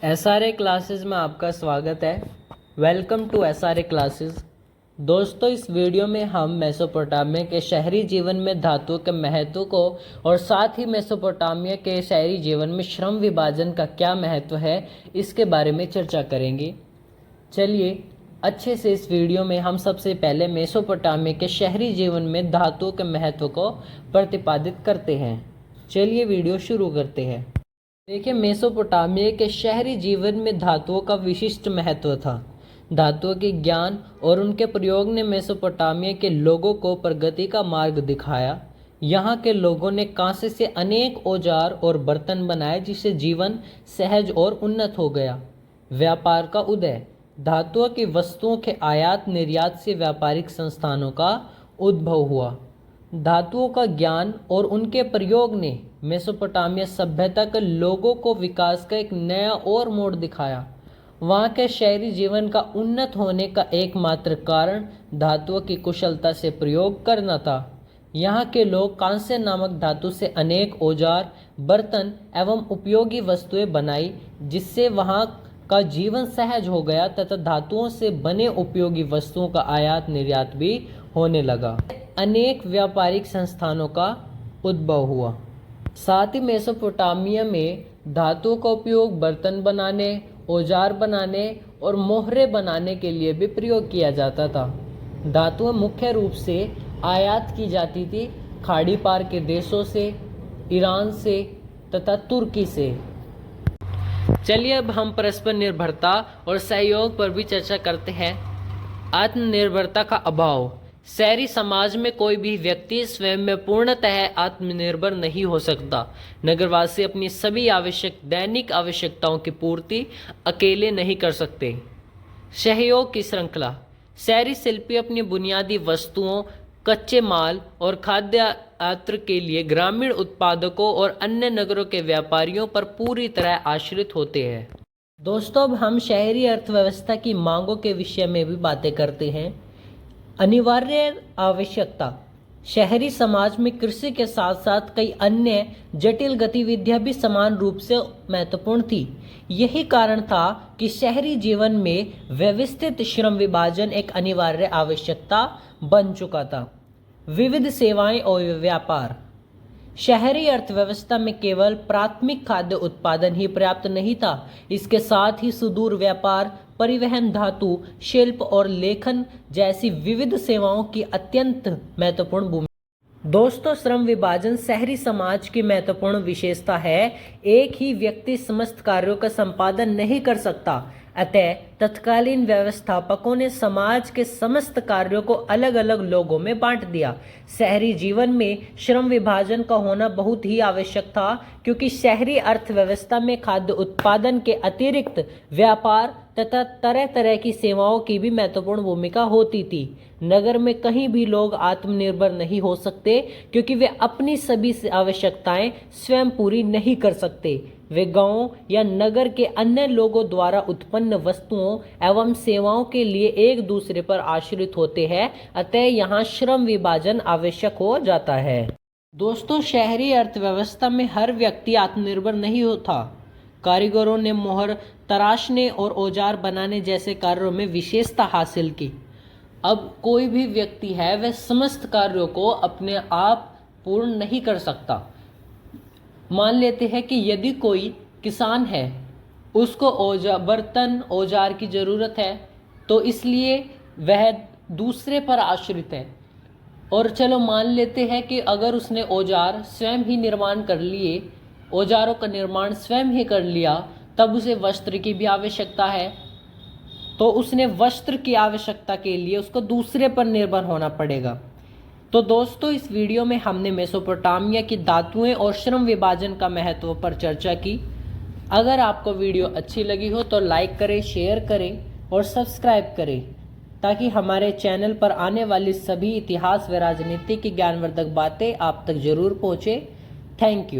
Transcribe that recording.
SRA classes में आपका स्वागत है। Welcome to SRA classes. दोस्तों, इस वीडियो में हम मेसोपोटामिया के शहरी जीवन में धातुओं के महत्व को और साथ ही मेसोपोटामिया के शहरी जीवन में श्रम विभाजन का क्या महत्व है, इसके बारे में चर्चा करेंगे। चलिए अच्छे से इस वीडियो में हम सबसे पहले मेसोपोटामिया के शहरी जीवन में धातुओं के महत्व को प्रतिपादित करते हैं। चलिए वीडियो शुरू करते हैं। देखिए, मेसोपोटामिया के शहरी जीवन में धातुओं का विशिष्ट महत्व था। धातुओं के ज्ञान और उनके प्रयोग ने मेसोपोटामिया के लोगों को प्रगति का मार्ग दिखाया। यहाँ के लोगों ने कांसे से अनेक औजार और बर्तन बनाए, जिससे जीवन सहज और उन्नत हो गया। व्यापार का उदय। धातुओं की वस्तुओं के आयात निर्यात से व्यापारिक संस्थानों का उद्भव हुआ। धातुओं का ज्ञान और उनके प्रयोग ने मेसोपोटामिया सभ्यता के लोगों को विकास का एक नया और मोड़ दिखाया। वहाँ के शहरी जीवन का उन्नत होने का एकमात्र कारण धातुओं की कुशलता से प्रयोग करना था। यहाँ के लोग कांस्य नामक धातु से अनेक औजार, बर्तन एवं उपयोगी वस्तुएं बनाई, जिससे वहाँ का जीवन सहज हो गया तथा धातुओं से बने उपयोगी वस्तुओं का आयात निर्यात भी होने लगा। अनेक व्यापारिक संस्थानों का उद्भव हुआ। साथ ही मेसोपोटामिया में धातुओं का उपयोग बर्तन बनाने, औजार बनाने और मोहरे बनाने के लिए भी प्रयोग किया जाता था। धातुएं मुख्य रूप से आयात की जाती थी खाड़ी पार के देशों से, ईरान से तथा तुर्की से। चलिए अब हम परस्पर निर्भरता और सहयोग पर भी चर्चा करते हैं। आत्मनिर्भरता का अभाव। शहरी समाज में कोई भी व्यक्ति स्वयं में पूर्णतः आत्मनिर्भर नहीं हो सकता। नगरवासी अपनी सभी दैनिक आवश्यकताओं की पूर्ति अकेले नहीं कर सकते। सहयोग की श्रृंखला। शहरी शिल्पी अपनी बुनियादी वस्तुओं, कच्चे माल और खाद्य आत्र के लिए ग्रामीण उत्पादकों और अन्य नगरों के व्यापारियों पर पूरी तरह आश्रित होते हैं। दोस्तों, अब हम शहरी अर्थव्यवस्था की मांगों के विषय में भी बातें करते हैं। अनिवार्य आवश्यकता। शहरी समाज में कृषि के साथ साथ कई अन्य जटिल गतिविधियां भी समान रूप से महत्वपूर्ण थी। यही कारण था कि शहरी जीवन में व्यवस्थित श्रम विभाजन एक अनिवार्य आवश्यकता बन चुका था। विविध सेवाएं और व्यापार। शहरी अर्थव्यवस्था में केवल प्राथमिक खाद्य उत्पादन ही पर्याप्त नहीं था। इसके साथ ही सुदूर व्यापार, परिवहन, धातु, शिल्प और लेखन जैसी विविध सेवाओं की अत्यंत महत्वपूर्ण भूमिका। दोस्तों, श्रम विभाजन शहरी समाज की महत्वपूर्ण विशेषता है। एक ही व्यक्ति समस्त कार्यों का संपादन नहीं कर सकता। अतः तत्कालीन व्यवस्थापकों ने समाज के समस्त कार्यों को अलग अलग लोगों में बांट दिया। शहरी जीवन में श्रम विभाजन का होना बहुत ही आवश्यक था, क्योंकि शहरी अर्थव्यवस्था में खाद्य उत्पादन के अतिरिक्त व्यापार तथा तरह तरह की सेवाओं की भी महत्वपूर्ण भूमिका होती थी। नगर में कहीं भी लोग आत्मनिर्भर नहीं हो सकते, क्योंकि वे अपनी सभी आवश्यकताएं स्वयं पूरी नहीं कर सकते। वे गांव या नगर के अन्य लोगों द्वारा उत्पन्न वस्तुओं एवं सेवाओं के लिए एक दूसरे पर आश्रित होते हैं। अतः यहाँ श्रम विभाजन आवश्यक हो जाता है। दोस्तों, शहरी अर्थव्यवस्था में हर व्यक्ति आत्मनिर्भर नहीं होता। कारीगरों ने मोहर तराशने और औजार बनाने जैसे कार्यों में विशेषता हासिल की। अब कोई भी व्यक्ति है, वह समस्त कार्यों को अपने आप पूर्ण नहीं कर सकता। मान लेते हैं कि यदि कोई किसान है, उसको बर्तन औजार की ज़रूरत है, तो इसलिए वह दूसरे पर आश्रित है। और चलो मान लेते हैं कि अगर उसने औजार स्वयं ही निर्माण कर लिए, औजारों का निर्माण स्वयं ही कर लिया, तब उसे वस्त्र की भी आवश्यकता है, तो उसने वस्त्र की आवश्यकता के लिए उसको दूसरे पर निर्भर होना पड़ेगा। तो दोस्तों, इस वीडियो में हमने मेसोपोटामिया की धातुएं और श्रम विभाजन का महत्व पर चर्चा की। अगर आपको वीडियो अच्छी लगी हो तो लाइक करें, शेयर करें और सब्सक्राइब करें, ताकि हमारे चैनल पर आने वाली सभी इतिहास व राजनीति की ज्ञानवर्धक बातें आप तक जरूर पहुँचे। Thank you.